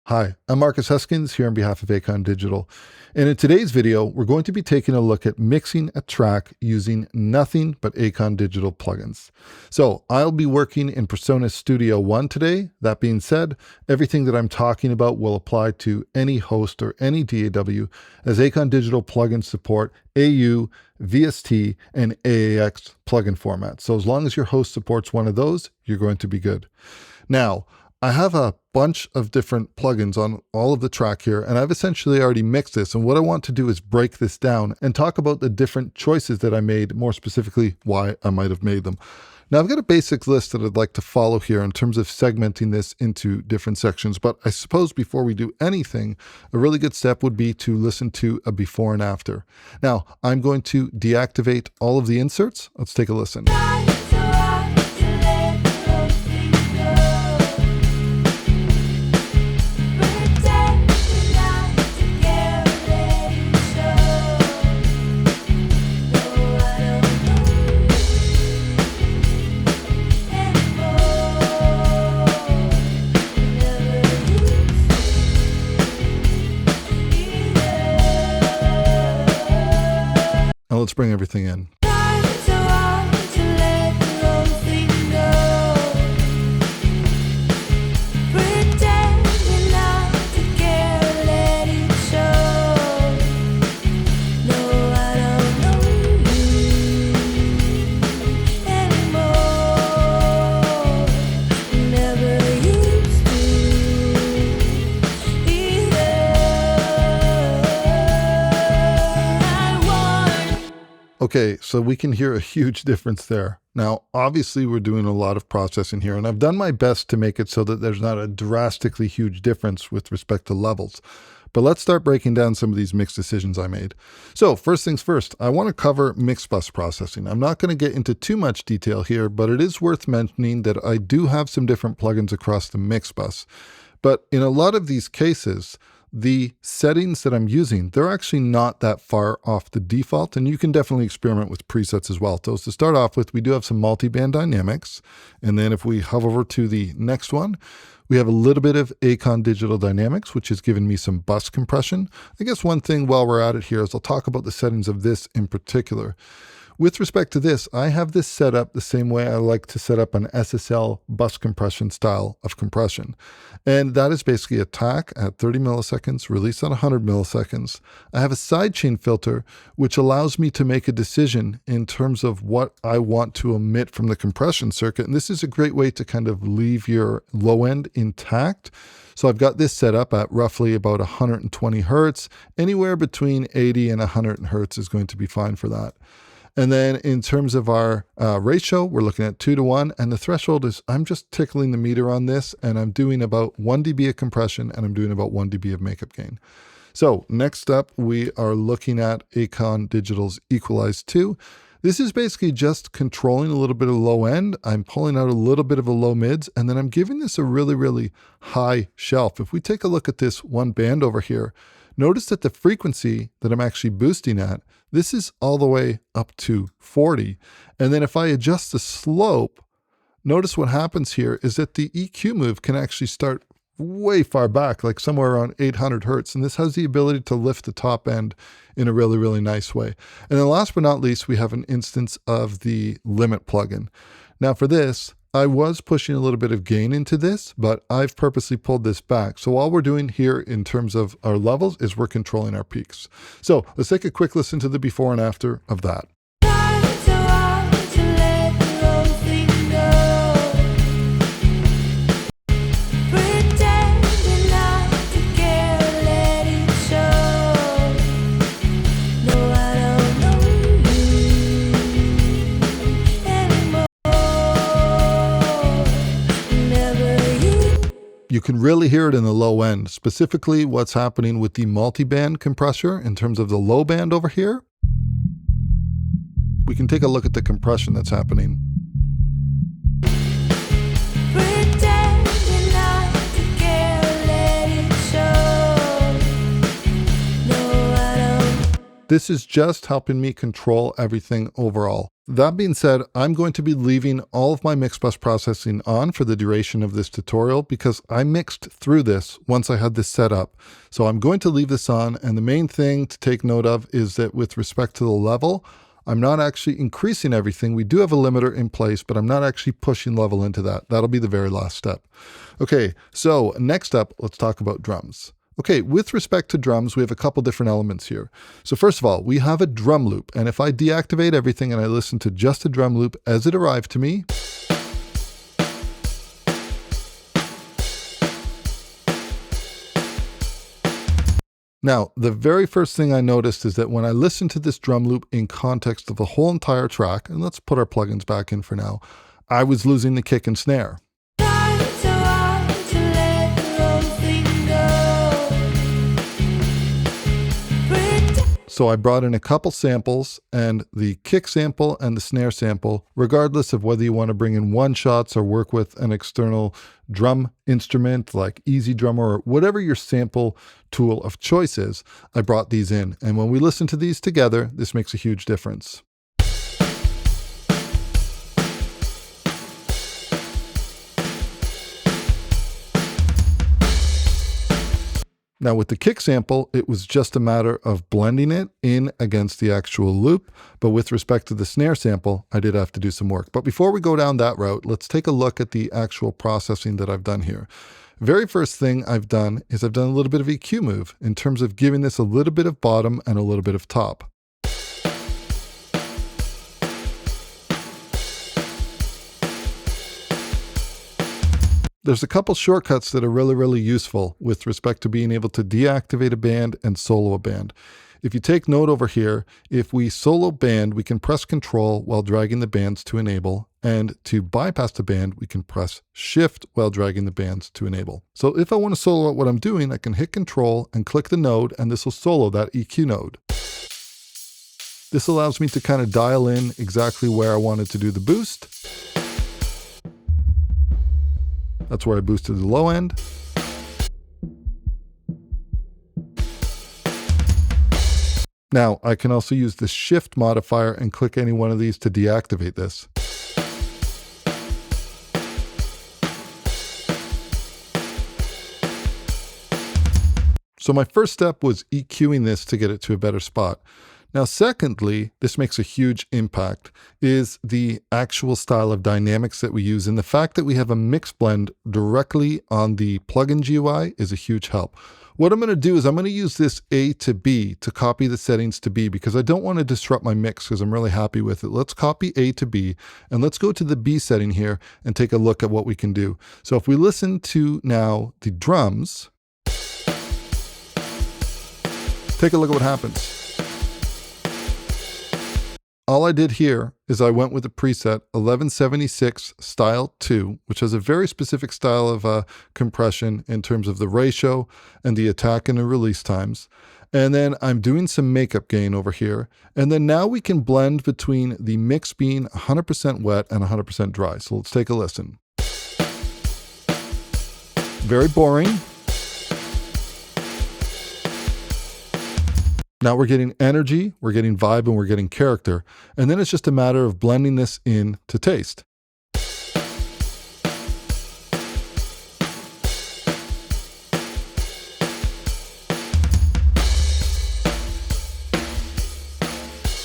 Hi, I'm Marcus Huskins here on behalf of Acon Digital. And in today's video, we're going to be taking a look at mixing a track using nothing but Acon Digital plugins. So I'll be working in Persona Studio 1 today. That being said, everything that I'm talking about will apply to any host or any DAW, as Acon Digital plugins support AU, VST, and AAX plugin formats. So as long as your host supports one of those, you're going to be good. Now, I have a bunch of different plugins on all of the track here, and I've essentially already mixed this. And what I want to do is break this down and talk about the different choices that I made, more specifically, why I might have made them. Now, I've got a basic list that I'd like to follow here in terms of segmenting this into different sections. But I suppose before we do anything, a really good step would be to listen to a before and after. Now, I'm going to deactivate all of the inserts. Let's take a listen. Now let's bring everything in. Okay, so we can hear a huge difference there. Now, obviously, we're doing a lot of processing here, and I've done my best to make it so that there's not a drastically huge difference with respect to levels. But let's start breaking down some of these mix decisions I made. So first things first, I want to cover mix bus processing. I'm not going to get into too much detail here, but it is worth mentioning that I do have some different plugins across the mix bus. But in a lot of these cases, the settings that I'm using, they're actually not that far off the default, and you can definitely experiment with presets as well. So to start off with, we do have some Multiband Dynamics, and then if we hover over to the next one, we have a little bit of Acon Digital Dynamics, which has given me some bus compression. I guess one thing while we're at it here is I'll talk about the settings of this in particular. With respect to this, I have this set up the same way I like to set up an SSL bus compression style of compression. And that is basically attack at 30 milliseconds, release at 100 milliseconds. I have a sidechain filter, which allows me to make a decision in terms of what I want to omit from the compression circuit. And this is a great way to kind of leave your low end intact. So I've got this set up at roughly about 120 hertz. Anywhere between 80 and 100 hertz is going to be fine for that. And then in terms of our ratio, we're looking at 2:1, and the threshold is, I'm just tickling the meter on this, and I'm doing about 1 dB of compression, and I'm doing about 1 dB of makeup gain. So next up, we are looking at Acon Digital's Equalize 2. This is basically just controlling a little bit of low end. I'm pulling out a little bit of a low mids, and then I'm giving this a really, really high shelf. If we take a look at this one band over here, notice that the frequency that I'm actually boosting at, this is all the way up to 40. And then if I adjust the slope, notice what happens here is that the EQ move can actually start way far back, like somewhere around 800 hertz. And this has the ability to lift the top end in a really, really nice way. And then last but not least, we have an instance of the limit plugin. Now for this, I was pushing a little bit of gain into this, but I've purposely pulled this back. So all we're doing here in terms of our levels is we're controlling our peaks. So let's take a quick listen to the before and after of that. You can really hear it in the low end, specifically what's happening with the multiband compressor in terms of the low band over here. We can take a look at the compression that's happening. This is just helping me control everything overall. That being said, I'm going to be leaving all of my mix bus processing on for the duration of this tutorial because I mixed through this once I had this set up. So I'm going to leave this on, and the main thing to take note of is that with respect to the level, I'm not actually increasing everything. We do have a limiter in place, but I'm not actually pushing level into that. That'll be the very last step. Okay, so next up, let's talk about drums. Okay, with respect to drums, we have a couple different elements here. So first of all, we have a drum loop, and if I deactivate everything and I listen to just the drum loop as it arrived to me, now, the very first thing I noticed is that when I listened to this drum loop in context of the whole entire track, and let's put our plugins back in for now, I was losing the kick and snare. So I brought in a couple samples, and the kick sample and the snare sample, regardless of whether you want to bring in one shots or work with an external drum instrument like Easy Drummer or whatever your sample tool of choice is, I brought these in. And when we listen to these together, this makes a huge difference. Now with the kick sample, it was just a matter of blending it in against the actual loop. But with respect to the snare sample, I did have to do some work. But before we go down that route, let's take a look at the actual processing that I've done here. Very first thing I've done is I've done a little bit of EQ move in terms of giving this a little bit of bottom and a little bit of top. There's a couple shortcuts that are really useful with respect to being able to deactivate a band and solo a band. If you take note over here, if we solo band, we can press Control while dragging the bands to enable, and to bypass the band, we can press Shift while dragging the bands to enable. So if I want to solo out what I'm doing, I can hit Control and click the node, and this will solo that EQ node. This allows me to kind of dial in exactly where I wanted to do the boost. That's where I boosted the low end. Now, I can also use the shift modifier and click any one of these to deactivate this. So my first step was EQing this to get it to a better spot. Now, secondly, this makes a huge impact, is the actual style of dynamics that we use. And the fact that we have a mix blend directly on the plugin GUI is a huge help. What I'm going to do is I'm going to use this A to B to copy the settings to B because I don't want to disrupt my mix because I'm really happy with it. Let's copy A to B and let's go to the B setting here and take a look at what we can do. So if we listen to now the drums, take a look at what happens. All I did here is I went with the preset 1176 style 2, which has a very specific style of compression in terms of the ratio and the attack and the release times. And then I'm doing some makeup gain over here. And then now we can blend between the mix being 100% wet and 100% dry. So let's take a listen. Very boring. Now we're getting energy, we're getting vibe, and we're getting character. And then it's just a matter of blending this in to taste.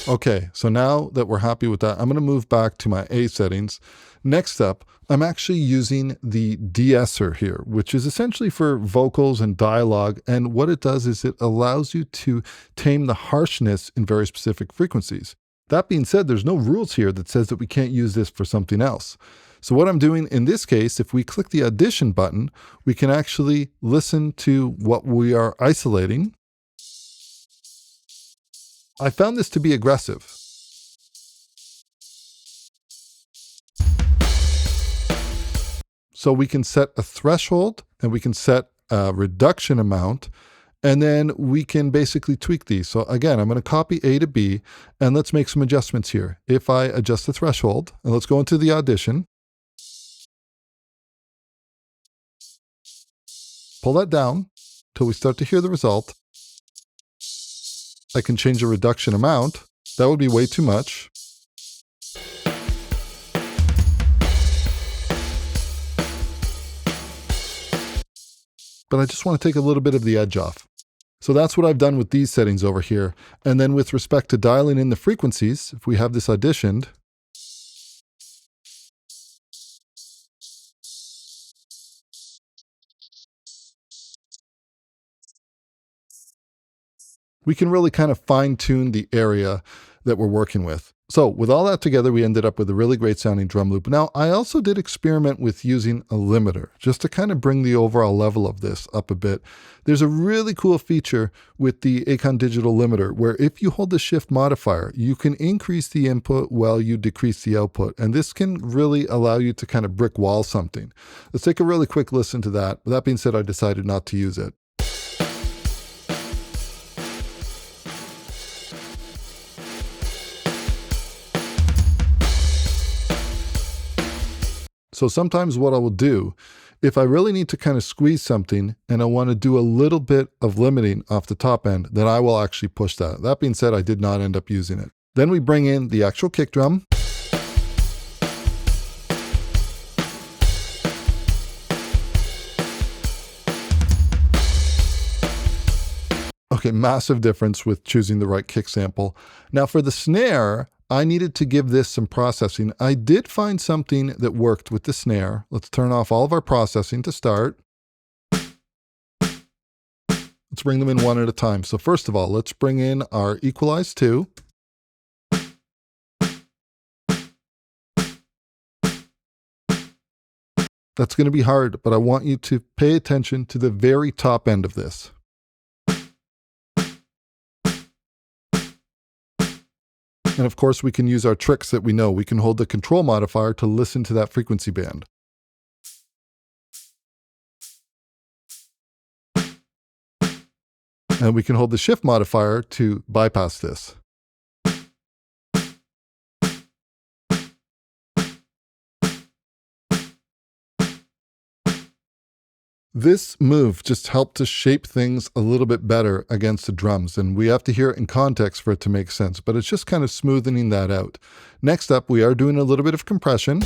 Okay, so now that we're happy with that, I'm going to move back to my A settings. Next up, I'm actually using the de-esser here, which is essentially for vocals and dialogue. And what it does is it allows you to tame the harshness in very specific frequencies. That being said, there's no rules here that says that we can't use this for something else. So what I'm doing in this case, if we click the audition button, we can actually listen to what we are isolating. I found this to be aggressive. So we can set a threshold and we can set a reduction amount, and then we can basically tweak these. So again, I'm going to copy A to B and let's make some adjustments here. If I adjust the threshold, and let's go into the audition, pull that down till we start to hear the result. I can change the reduction amount. That would be way too much. But I just want to take a little bit of the edge off. So that's what I've done with these settings over here. And then with respect to dialing in the frequencies, if we have this auditioned, we can really kind of fine tune the area that we're working with. So with all that together, we ended up with a really great sounding drum loop. Now, I also did experiment with using a limiter just to kind of bring the overall level of this up a bit. There's a really cool feature with the Acon Digital limiter where if you hold the shift modifier, you can increase the input while you decrease the output. And this can really allow you to kind of brick wall something. Let's take a really quick listen to that. With that being said, I decided not to use it. So sometimes what I will do, if I really need to kind of squeeze something and I want to do a little bit of limiting off the top end, then I will actually push that. That being said, I did not end up using it. Then we bring in the actual kick drum. Okay, massive difference with choosing the right kick sample. Now for the snare, I needed to give this some processing. I did find something that worked with the snare. Let's turn off all of our processing to start. Let's bring them in one at a time. So first of all, let's bring in our Equalize 2. That's going to be hard, but I want you to pay attention to the very top end of this. And of course, we can use our tricks that we know. We can hold the control modifier to listen to that frequency band. And we can hold the shift modifier to bypass this. This move just helped to shape things a little bit better against the drums, and we have to hear it in context for it to make sense, but it's just kind of smoothing that out. Next up, we are doing a little bit of compression.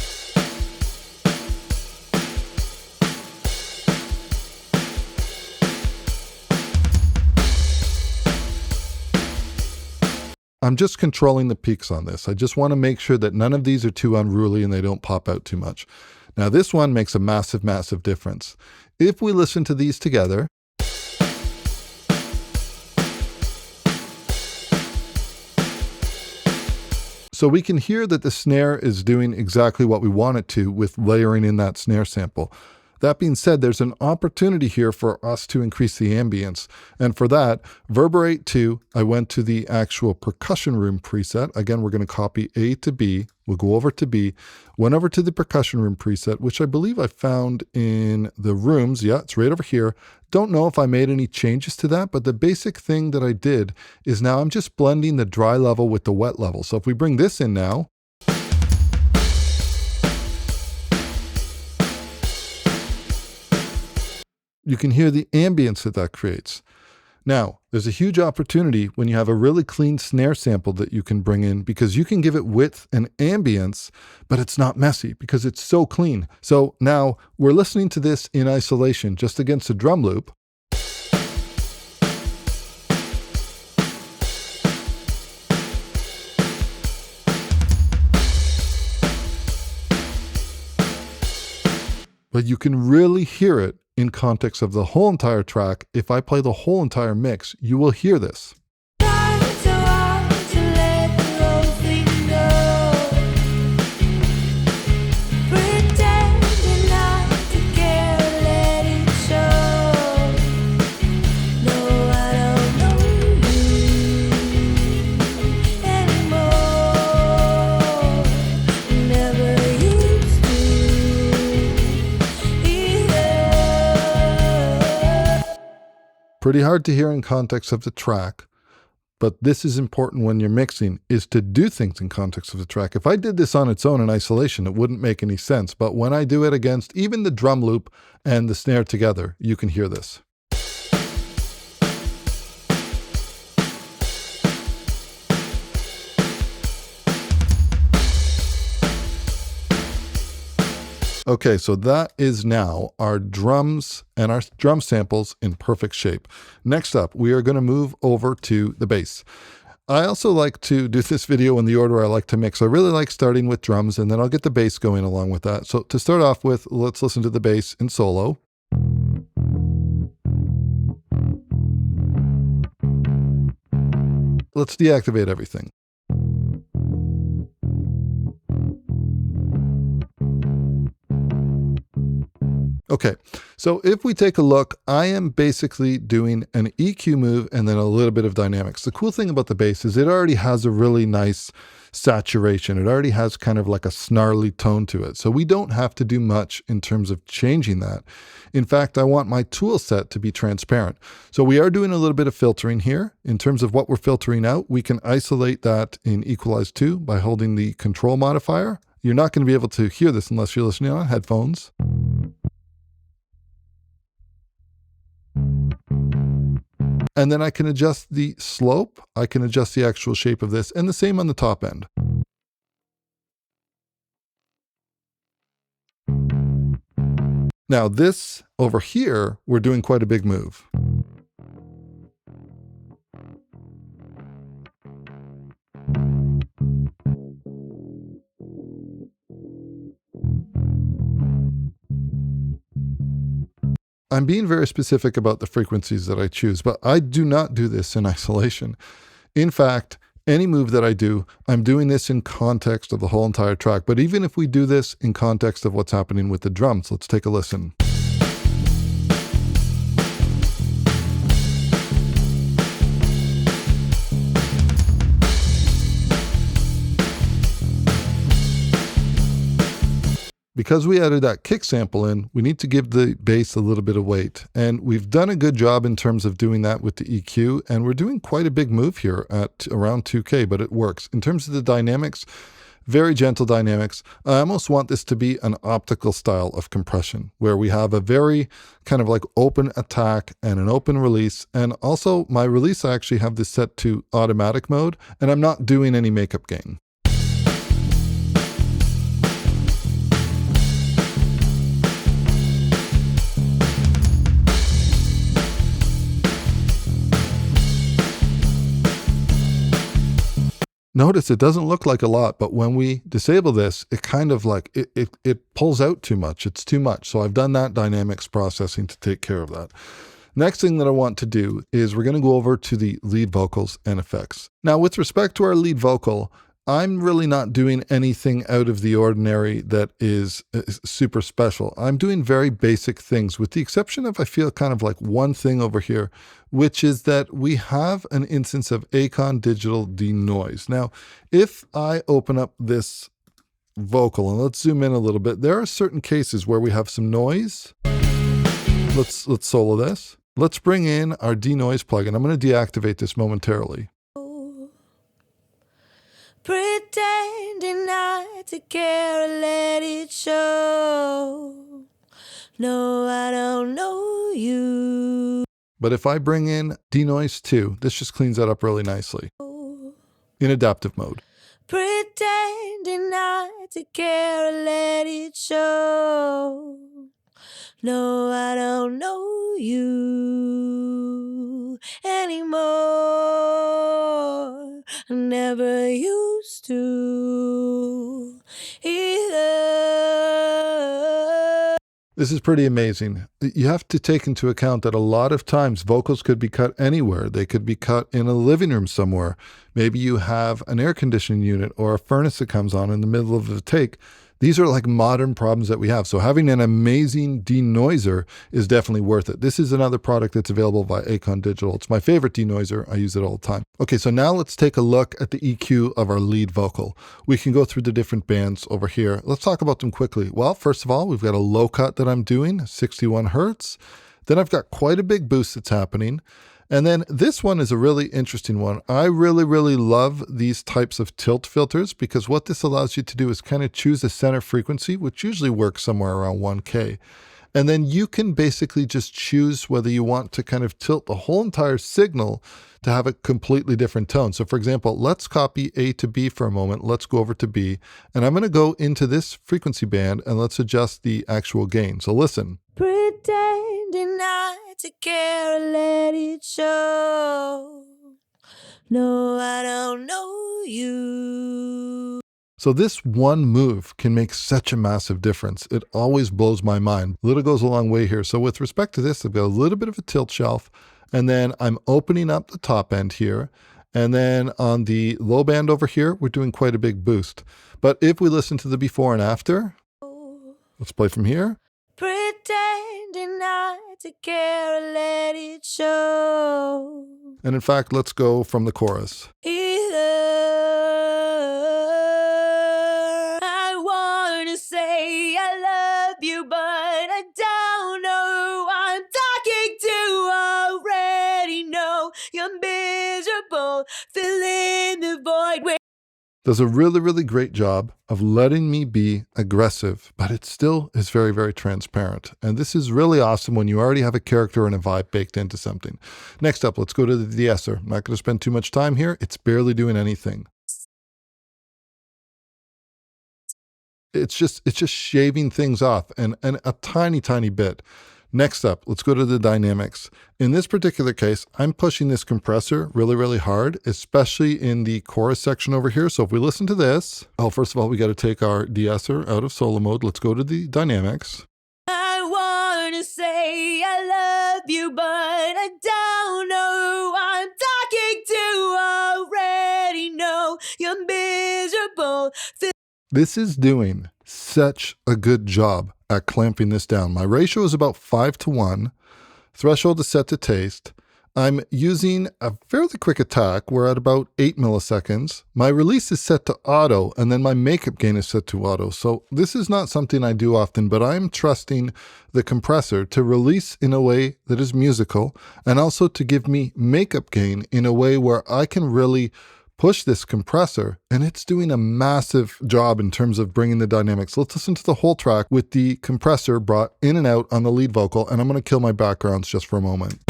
I'm just controlling the peaks on this. I just want to make sure that none of these are too unruly and they don't pop out too much. Now this one makes a massive, massive difference. If we listen to these together, so we can hear that the snare is doing exactly what we want it to with layering in that snare sample. That being said, there's an opportunity here for us to increase the ambience. And for that, Verberate 2, I went to the actual percussion room preset. Again, we're going to copy A to B. We'll go over to B, went over to the percussion room preset, which I believe I found in the rooms. Yeah, it's right over here. Don't know if I made any changes to that, but the basic thing that I did is now I'm just blending the dry level with the wet level. So if we bring this in now, you can hear the ambience that that creates. Now, there's a huge opportunity when you have a really clean snare sample that you can bring in because you can give it width and ambience, but it's not messy because it's so clean. So now we're listening to this in isolation just against a drum loop. But you can really hear it in context of the whole entire track. If I play the whole entire mix, you will hear this. Pretty hard to hear in context of the track, but this is important when you're mixing, is to do things in context of the track. If I did this on its own in isolation, it wouldn't make any sense. But when I do it against even the drum loop and the snare together, you can hear this. Okay, so that is now our drums and our drum samples in perfect shape. Next up, we are going to move over to the bass. I also like to do this video in the order I like to mix. I really like starting with drums, and then I'll get the bass going along with that. So to start off with, let's listen to the bass in solo. Let's deactivate everything. Okay, so if we take a look, I am basically doing an EQ move and then a little bit of dynamics. The cool thing about the bass is it already has a really nice saturation. It already has kind of like a snarly tone to it. So we don't have to do much in terms of changing that. In fact, I want my tool set to be transparent. So we are doing a little bit of filtering here. In terms of what we're filtering out, we can isolate that in Equalize 2 by holding the control modifier. You're not going to be able to hear this unless you're listening on headphones. And then I can adjust the slope. I can adjust the actual shape of this, and the same on the top end. Now this over here, we're doing quite a big move. I'm being very specific about the frequencies that I choose, but I do not do this in isolation. In fact, any move that I do, I'm doing this in context of the whole entire track. But even if we do this in context of what's happening with the drums, let's take a listen. Because we added that kick sample in, we need to give the bass a little bit of weight. And we've done a good job in terms of doing that with the EQ, and we're doing quite a big move here at around 2K, but it works. In terms of the dynamics, very gentle dynamics. I almost want this to be an optical style of compression, where we have a very kind of like open attack and an open release. And also my release, I actually have this set to automatic mode, and I'm not doing any makeup gain. Notice it doesn't look like a lot, but when we disable this, it kind of like, it pulls out too much. It's too much. So I've done that dynamics processing to take care of that. Next thing that I want to do is we're going to go over to the lead vocals and effects. Now, with respect to our lead vocal, I'm really not doing anything out of the ordinary that is super special. I'm doing very basic things, with the exception of, I feel, kind of like one thing over here, which is that we have an instance of Acon Digital denoise. Now, if I open up this vocal, and let's zoom in a little bit, there are certain cases where we have some noise. Let's solo this. Let's bring in our denoise plugin. I'm going to deactivate this momentarily. Pretending not to care and let it show. No, I don't know you. But if I bring in denoise 2, this just cleans that up really nicely in adaptive mode. Pretending not to care and let it show. No, I don't know you anymore. I never used to either. This is pretty amazing. You have to take into account that a lot of times vocals could be cut anywhere. They could be cut in a living room somewhere. Maybe you have an air conditioning unit or a furnace that comes on in the middle of a take. These are like modern problems that we have. So having an amazing denoiser is definitely worth it. This is another product that's available by Acon Digital. It's my favorite denoiser. I use it all the time. Okay, so now let's take a look at the EQ of our lead vocal. We can go through the different bands over here. Let's talk about them quickly. Well, first of all, we've got a low cut that I'm doing, 61 Hertz. Then I've got quite a big boost that's happening. And then this one is a really interesting one. I really love these types of tilt filters, because what this allows you to do is kind of choose a center frequency, which usually works somewhere around 1K. And then you can basically just choose whether you want to kind of tilt the whole entire signal to have a completely different tone. So for example, let's copy A to B for a moment. Let's go over to B, and I'm going to go into this frequency band and let's adjust the actual gain. So listen. Pretending not to care, let it show. No, I don't know you. So this one move can make such a massive difference. It always blows my mind. Little goes a long way here. So with respect to this, I've got a little bit of a tilt shelf, and then I'm opening up the top end here. And then on the low band over here, we're doing quite a big boost. But if we listen to the before and after, let's play from here. Pretending not to care, let it show. And in fact, let's go from the chorus. Either I wanna say I love you, but I don't know who I'm talking to. Already know you're miserable, fill in the void with. Does a really, really great job of letting me be aggressive, but it still is very, very transparent. And this is really awesome when you already have a character and a vibe baked into something. Next up, let's go to the de-esser. I'm not going to spend too much time here. It's barely doing anything. It's just shaving things off and a tiny, tiny bit. Next up, let's go to the dynamics. In this particular case, I'm pushing this compressor really, really hard, especially in the chorus section over here. So if we listen to this, first of all, we got to take our de-esser out of solo mode. Let's go to the dynamics. I wanna say I love you, but I don't know who I'm talking to. Already know you're miserable. This is doing such a good job at clamping this down. My ratio is about 5:1. Threshold is set to taste. I'm using a fairly quick attack. We're at about 8 milliseconds. My release is set to auto, and then my makeup gain is set to auto. So this is not something I do often, but I'm trusting the compressor to release in a way that is musical, and also to give me makeup gain in a way where I can really push this compressor, and it's doing a massive job in terms of bringing the dynamics. Let's listen to the whole track with the compressor brought in and out on the lead vocal, and I'm going to kill my backgrounds just for a moment.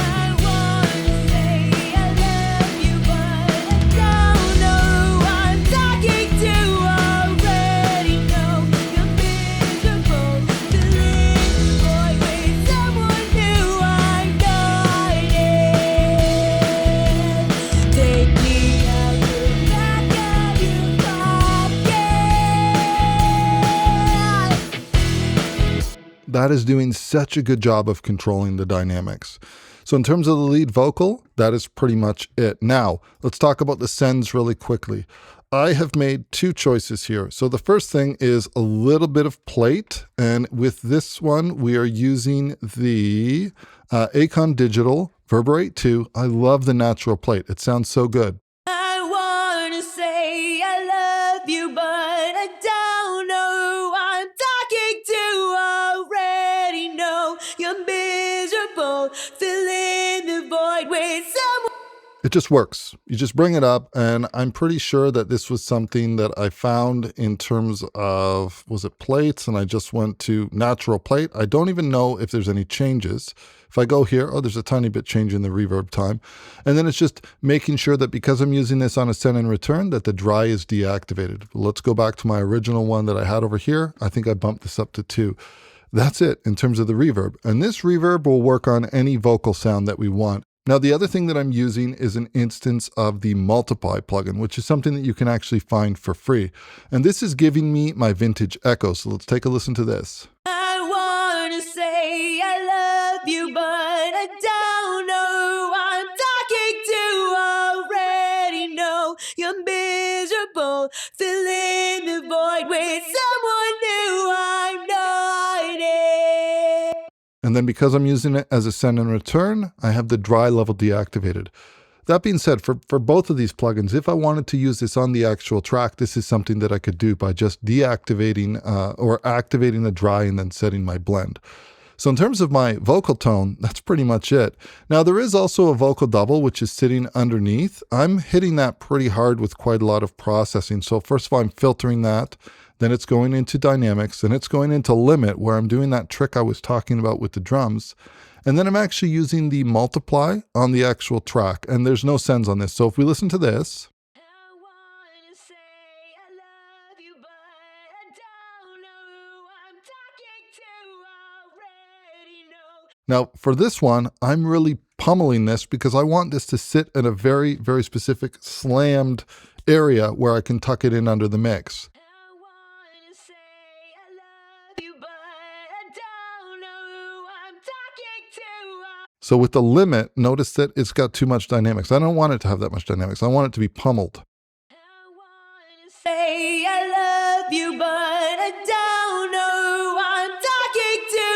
That is doing such a good job of controlling the dynamics. So in terms of the lead vocal, that is pretty much it. Now, let's talk about the sends really quickly. I have made two choices here. So the first thing is a little bit of plate. And with this one, we are using the Acon Digital Verberate 2. I love the natural plate. It sounds so good. I wanna say I love you, but I don't know who I'm talking to. Already know you're miserable, fill in the void with someone. It just works. You just bring it up, and I'm pretty sure that this was something that I found in terms of, was it plates? And I just went to natural plate. I don't even know if there's any changes. If I go here, there's a tiny bit change in the reverb time. And then it's just making sure that because I'm using this on a send and return, that the dry is deactivated. Let's go back to my original one that I had over here. I think I bumped this up to 2. That's it in terms of the reverb. And this reverb will work on any vocal sound that we want. Now, the other thing that I'm using is an instance of the Multiply plugin, which is something that you can actually find for free. And this is giving me my vintage echo. So let's take a listen to this. I wanna say I love you, but I don't know who I'm talking to. Already know you're miserable, fill in the void with someone new. I'm not it. And then because I'm using it as a send and return, I have the dry level deactivated. That being said, for both of these plugins, if I wanted to use this on the actual track, this is something that I could do by just deactivating or activating the dry and then setting my blend. So in terms of my vocal tone, that's pretty much it. Now there is also a vocal double, which is sitting underneath. I'm hitting that pretty hard with quite a lot of processing. So first of all, I'm filtering that. then it's going into dynamics, then it's going into limit, where I'm doing that trick I was talking about with the drums. And then I'm actually using the multiply on the actual track, and there's no sends on this. So if we listen to this, now for this one, I'm really pummeling this because I want this to sit in a very, very specific slammed area where I can tuck it in under the mix. So with the limit, notice that it's got too much dynamics. I don't want it to have that much dynamics. I want it to be pummeled. Say I love you, but I don't know I'm talking to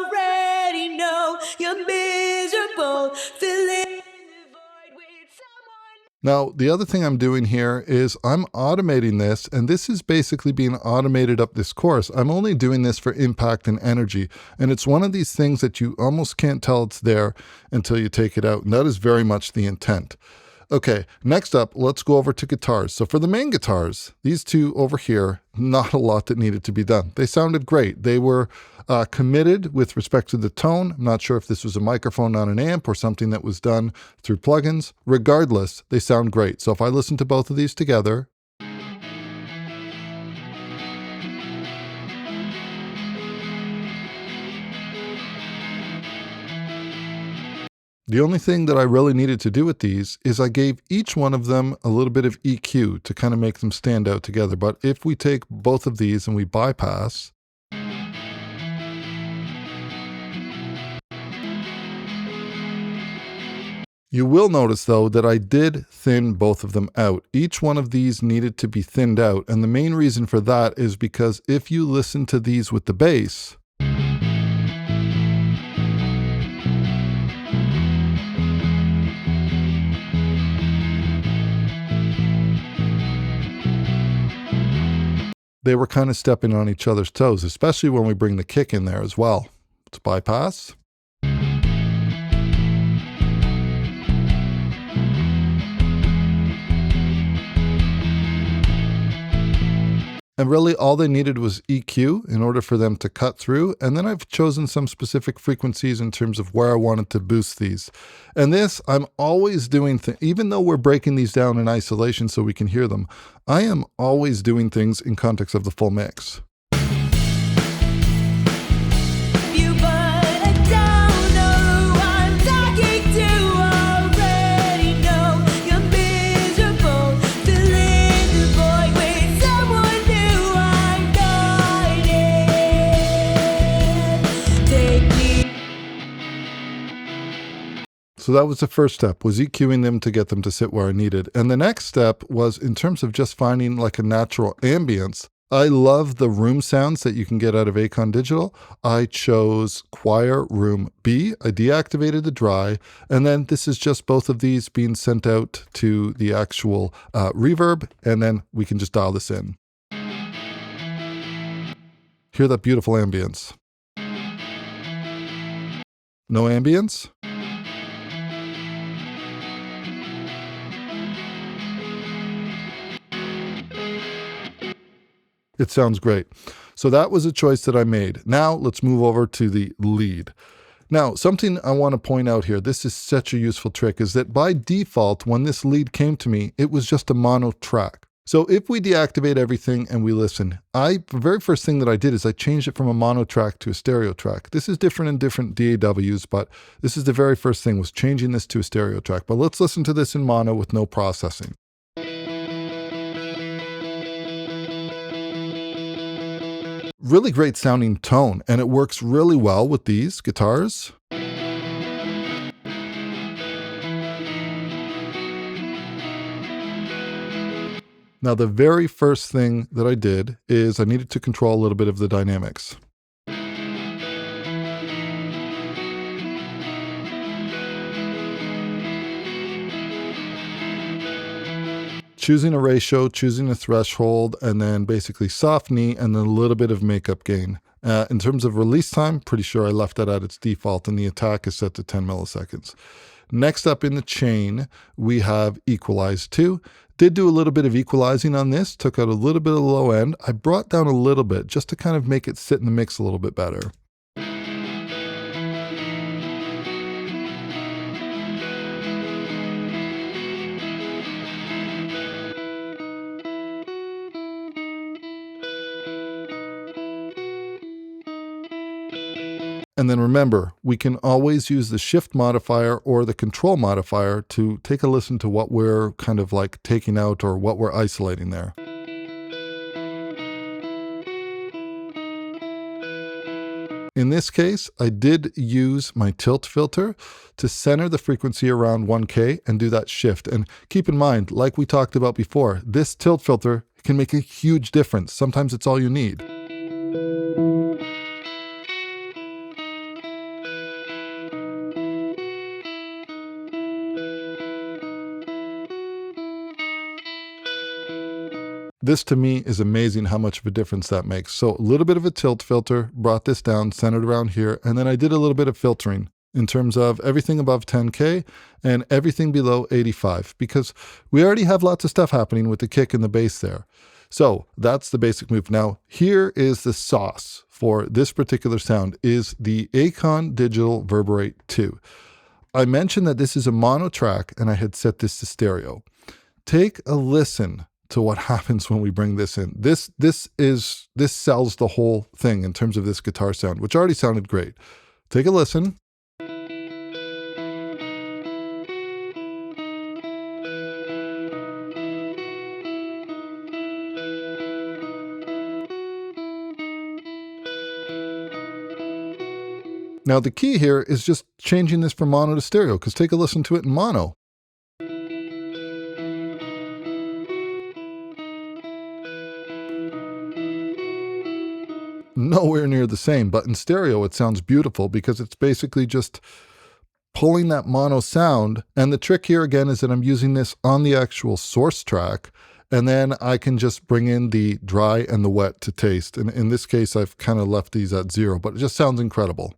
already know you're miserable, filling the void with someone. Now, the other thing I'm doing here is I'm automating this, and this is basically being automated up this course. I'm only doing this for impact and energy, and it's one of these things that you almost can't tell it's there until you take it out, and that is very much the intent. Okay, next up, let's go over to guitars. So for the main guitars, these two over here, not a lot that needed to be done. They sounded great. They were committed with respect to the tone. I'm not sure if this was a microphone on an amp or something that was done through plugins. Regardless, they sound great. So if I listen to both of these together, the only thing that I really needed to do with these is I gave each one of them a little bit of EQ to kind of make them stand out together. But if we take both of these and we bypass, you will notice though that I did thin both of them out. Each one of these needed to be thinned out. And the main reason for that is because if you listen to these with the bass, they were kind of stepping on each other's toes, especially when we bring the kick in there as well. Let's bypass. And really all they needed was EQ in order for them to cut through. And then I've chosen some specific frequencies in terms of where I wanted to boost these. And this, I'm always doing, even though we're breaking these down in isolation so we can hear them, I am always doing things in context of the full mix. So that was the first step, was EQing them to get them to sit where I needed. And the next step was in terms of just finding like a natural ambience. I love the room sounds that you can get out of Acon Digital. I chose Choir Room B. I deactivated the dry. And then this is just both of these being sent out to the actual reverb. And then we can just dial this in. Hear that beautiful ambience. No ambience? It sounds great. So that was a choice that I made. Now let's move over to the lead. Now, something I want to point out here, this is such a useful trick, is that by default, when this lead came to me, it was just a mono track. So if we deactivate everything and we listen, the very first thing that I did is I changed it from a mono track to a stereo track. This is different in different DAWs, but this is the very first thing, was changing this to a stereo track. But let's listen to this in mono with no processing. Really great sounding tone, and it works really well with these guitars. Now, the very first thing that I did is I needed to control a little bit of the dynamics. Choosing a ratio, choosing a threshold, and then basically soft knee, and then a little bit of makeup gain. In terms of release time, pretty sure I left that at its default, and the attack is set to 10 milliseconds. Next up in the chain, we have Equalize 2. Did do a little bit of equalizing on this, took out a little bit of the low end. I brought down a little bit just to kind of make it sit in the mix a little bit better. And then remember, we can always use the shift modifier or the control modifier to take a listen to what we're kind of like taking out or what we're isolating there. In this case, I did use my tilt filter to center the frequency around 1K and do that shift. And keep in mind, like we talked about before, this tilt filter can make a huge difference. Sometimes it's all you need. This to me is amazing how much of a difference that makes. So a little bit of a tilt filter, brought this down, centered around here, and then I did a little bit of filtering in terms of everything above 10K and everything below 85, because we already have lots of stuff happening with the kick and the bass there. So that's the basic move. Now, here is the sauce for this particular sound, is the Acon Digital Verberate 2. I mentioned that this is a mono track and I had set this to stereo. Take a listen to what happens when we bring this in. This sells the whole thing in terms of this guitar sound, which already sounded great. Take a listen. Now the key here is just changing this from mono to stereo, because take a listen to it in mono. Nowhere near the same, but in stereo it sounds beautiful because it's basically just pulling that mono sound. And the trick here again is that I'm using this on the actual source track, and then I can just bring in the dry and the wet to taste. And in this case, I've kind of left these at 0, but it just sounds incredible.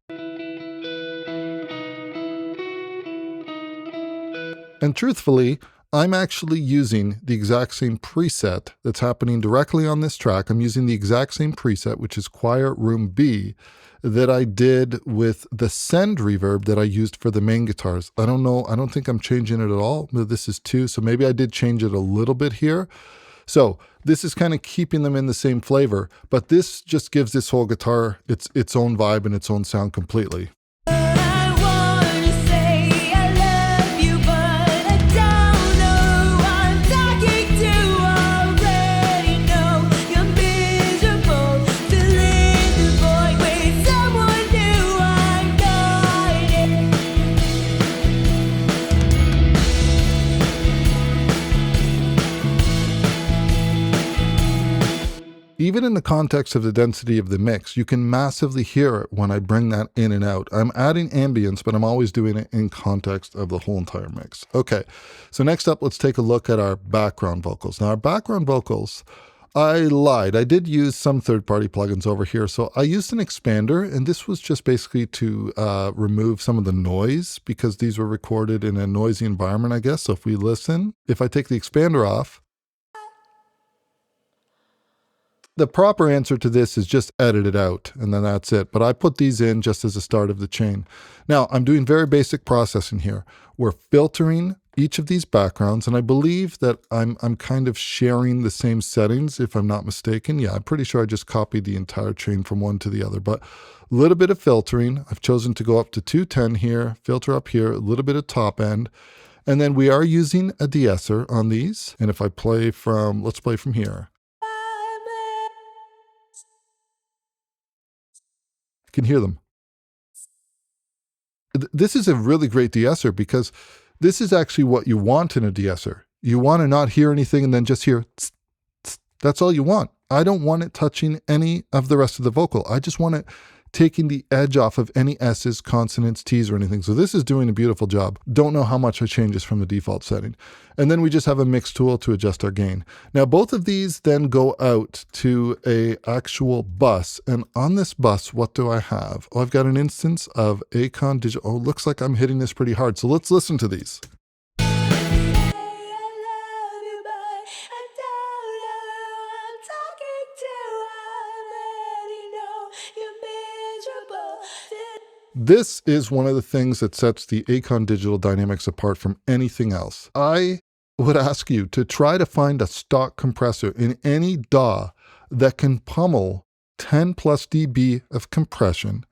And truthfully, I'm actually using the exact same preset that's happening directly on this track. I'm using the exact same preset, which is Quiet Room B, that I did with the send reverb that I used for the main guitars. I don't know, I don't think I'm changing it at all. This is 2, so maybe I did change it a little bit here. So this is kind of keeping them in the same flavor, but this just gives this whole guitar its own vibe and its own sound completely. Even in the context of the density of the mix, you can massively hear it when I bring that in and out. I'm adding ambience, but I'm always doing it in context of the whole entire mix. Okay, so next up, let's take a look at our background vocals. Now, our background vocals, I lied. I did use some third-party plugins over here. So I used an expander, and this was just basically to remove some of the noise because these were recorded in a noisy environment, I guess. So if we listen, if I take the expander off, the proper answer to this is just edit it out, and then that's it. But I put these in just as a start of the chain. Now, I'm doing very basic processing here. We're filtering each of these backgrounds, and I believe that I'm kind of sharing the same settings, if I'm not mistaken. Yeah, I'm pretty sure I just copied the entire chain from one to the other, but a little bit of filtering. I've chosen to go up to 210 here, filter up here, a little bit of top end, and then we are using a de-esser on these. And if I play from, let's play from here. Can hear them. This is a really great de-esser because this is actually what you want in a de-esser. You want to not hear anything and then just hear tss, tss. That's all you want. I don't want it touching any of the rest of the vocal. I just want it taking the edge off of any S's, consonants, T's, or anything. So this is doing a beautiful job. Don't know how much I change this from the default setting. And then we just have a mix tool to adjust our gain. Now, both of these then go out to a actual bus. And on this bus, what do I have? Oh, I've got an instance of Acon Digital. Oh, looks like I'm hitting this pretty hard. So let's listen to these. This is one of the things that sets the Acon Digital Dynamics apart from anything else. I would ask you to try to find a stock compressor in any DAW that can pummel 10 plus dB of compression,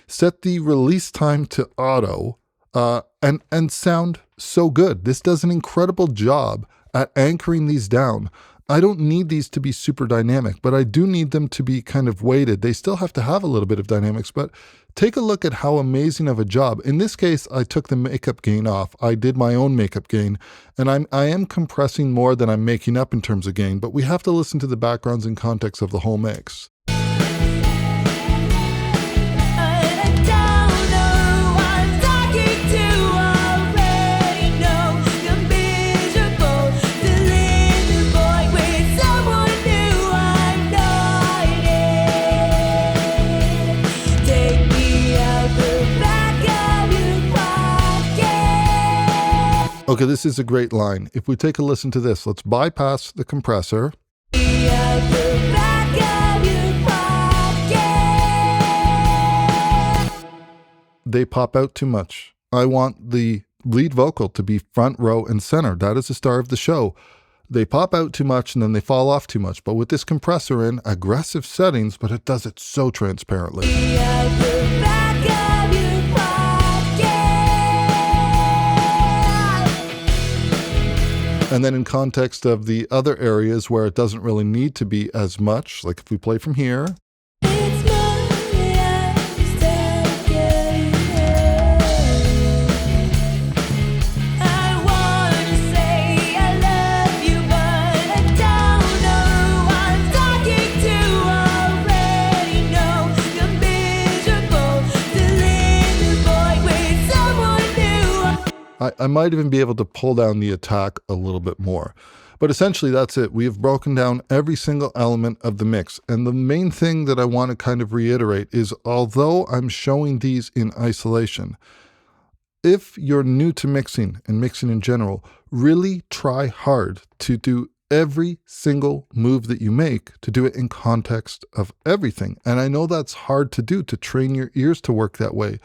set the release time to auto, and sound so good. This does an incredible job at anchoring these down. I don't need these to be super dynamic, but I do need them to be kind of weighted. They still have to have a little bit of dynamics, but take a look at how amazing of a job. In this case, I took the makeup gain off. I did my own makeup gain, and I am compressing more than I'm making up in terms of gain, but we have to listen to the backgrounds and context of the whole mix. Okay, this is a great line. If we take a listen to this, let's bypass the compressor. They pop out too much. I want the lead vocal to be front row and center. That is the star of the show. They pop out too much and then they fall off too much. But with this compressor in, aggressive settings, but it does it so transparently. And then in context of the other areas where it doesn't really need to be as much, like if we play from here. I might even be able to pull down the attack a little bit more. But essentially, that's it. We have broken down every single element of the mix. And the main thing that I want to kind of reiterate is, although I'm showing these in isolation, if you're new to mixing and mixing in general, really try hard to do every single move that you make, to do it in context of everything. And I know that's hard to do, to train your ears to work that way.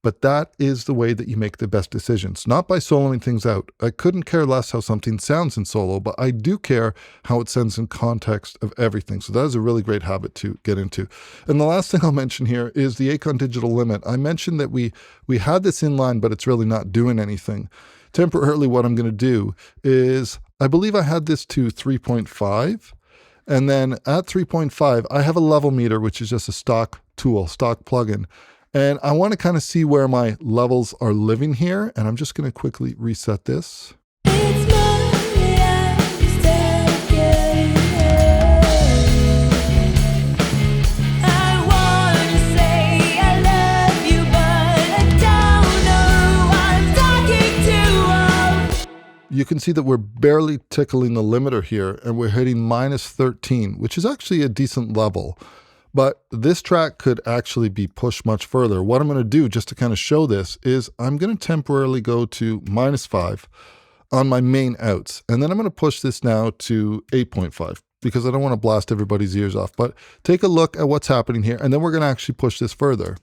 But that is the way that you make the best decisions, not by soloing things out. I couldn't care less how something sounds in solo, but I do care how it sounds in context of everything. So that is a really great habit to get into. And the last thing I'll mention here is the Acon Digital limit. I mentioned that we had this in line, but it's really not doing anything. Temporarily, what I'm going to do is, I believe I had this to 3.5. And then at 3.5, I have a level meter, which is just a stock tool, stock plugin. And I want to kind of see where my levels are living here. And I'm just going to quickly reset this. You can see that we're barely tickling the limiter here, and we're hitting -13, which is actually a decent level. But this track could actually be pushed much further. What I'm going to do, just to kind of show this, is I'm going to temporarily go to -5 on my main outs. And then I'm going to push this now to 8.5 because I don't want to blast everybody's ears off. But take a look at what's happening here, and then we're going to actually push this further.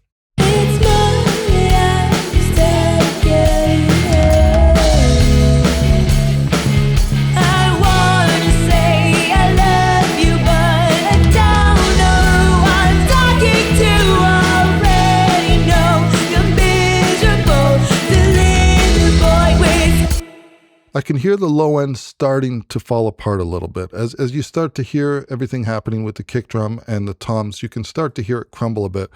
I can hear the low end starting to fall apart a little bit. As you start to hear everything happening with the kick drum and the toms, you can start to hear it crumble a bit.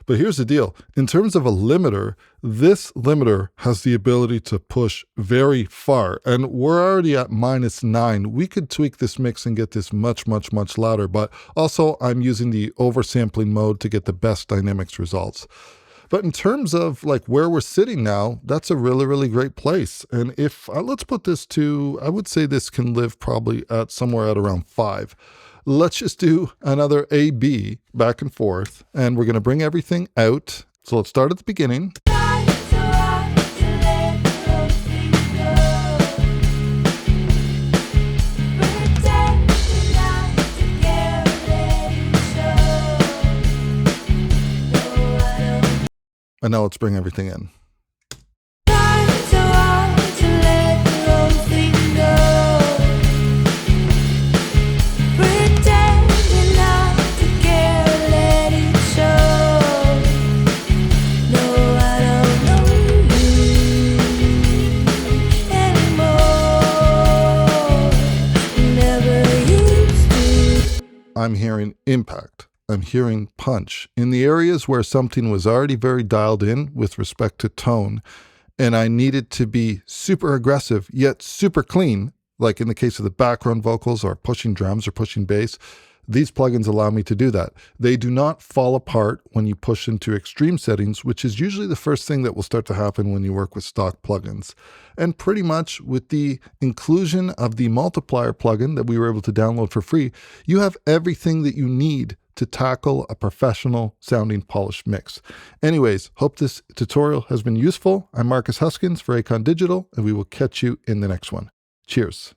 But here's the deal. In terms of a limiter, this limiter has the ability to push very far. And we're already at -9. We could tweak this mix and get this much, much, much louder. But also, I'm using the oversampling mode to get the best dynamics results. But in terms of like where we're sitting now, that's a really, really great place. And if let's put this to, I would say this can live probably at somewhere at around 5. Let's just do another A-B back and forth, and we're going to bring everything out. So let's start at the beginning. And now let's bring everything in. Trying so hard to let the old thing go. Pretending not to care, let it show. No, I don't know you anymore. Never used to. I'm hearing impact. I'm hearing punch in the areas where something was already very dialed in with respect to tone, and I needed to be super aggressive yet super clean, like in the case of the background vocals or pushing drums or pushing bass. These plugins allow me to do that. They do not fall apart when you push into extreme settings, which is usually the first thing that will start to happen when you work with stock plugins. And pretty much with the inclusion of the multiplier plugin that we were able to download for free, you have everything that you need to tackle a professional sounding polished mix. Anyways, hope this tutorial has been useful. I'm Marcus Huskins for Acon Digital, and we will catch you in the next one. Cheers.